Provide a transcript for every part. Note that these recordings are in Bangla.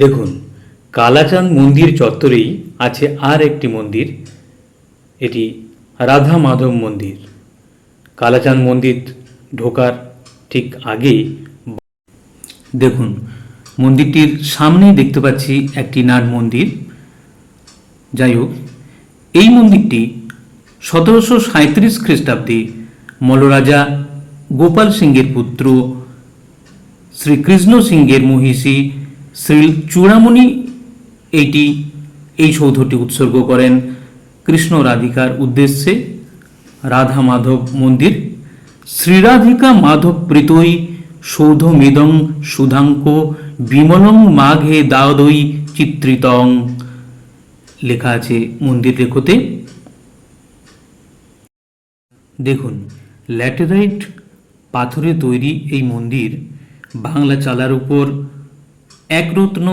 দেখুন, কালাচাঁদ মন্দির চত্বরেই আছে আর একটি মন্দির। এটি রাধা মাধব মন্দির। কালাচাঁদ মন্দির ঢোকার ঠিক আগেই দেখুন, মন্দিরটির সামনেই দেখতে পাচ্ছি একটি নাট মন্দির। যাই হোক, এই মন্দিরটি 1737 খ্রিস্টাব্দে মল্লরাজা গোপাল সিংহের পুত্র শ্রীকৃষ্ণ সিংহের মহিষী শ্রী চূড়ামণি এই সৌধটি উৎসর্গ করেন কৃষ্ণ রাধিকার উদ্দেশ্যে। রাধা মাধব মন্দির। শ্রীরাধিকা মাধব প্রীতৈ সৌধমিদং সুধাঙ্ক বিমলং মাঘে দাদৈ চিত্রিতং লেখা আছে মন্দির রেখোতে। দেখুন, ল্যাটেরাইট পাথরে তৈরি এই মন্দির বাংলা চালার উপর একরত্ন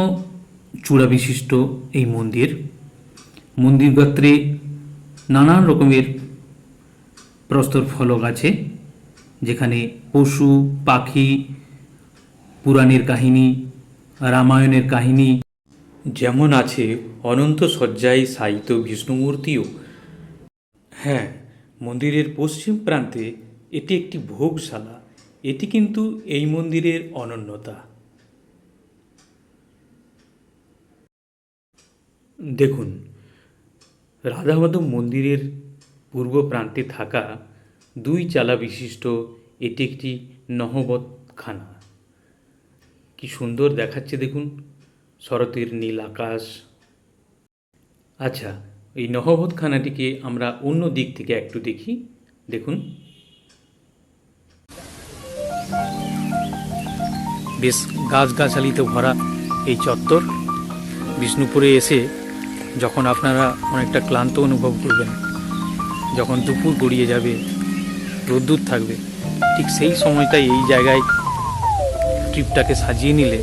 চূড়া বিশিষ্ট এই মন্দির। মন্দির গাত্রে নানান রকমের প্রস্তর ফলক আছে, যেখানে পশু পাখি, পুরাণের কাহিনী, রামায়ণের কাহিনী, যেমন আছে অনন্ত শয্যায় শায়িত বিষ্ণুমূর্তিও। হ্যাঁ, মন্দিরের পশ্চিম প্রান্তে এটি একটি ভোগশালা। এটি কিন্তু এই মন্দিরের অনন্যতা। দেখুন, রাধা মাধব মন্দিরের পূর্ব প্রান্তে থাকা দুই চালা বিশিষ্ট এটি একটি নহবতখানা। কি সুন্দর দেখাচ্ছে দেখুন, শরতের নীল আকাশ। আচ্ছা, এই নহবতখানাটিকে আমরা অন্য দিক থেকে একটু দেখি। দেখুন, বেশ গাছগাছালিতে ভরা এই চত্বর। বিষ্ণুপুরে এসে যখন আপনারা অনেকটা ক্লান্ত অনুভব করবেন, যখন দুপুর গড়িয়ে যাবে, রোদ্দুর থাকবে, ঠিক সেই সময়টাই এই জায়গায় ট্রিপটাকে সাজিয়ে নিলে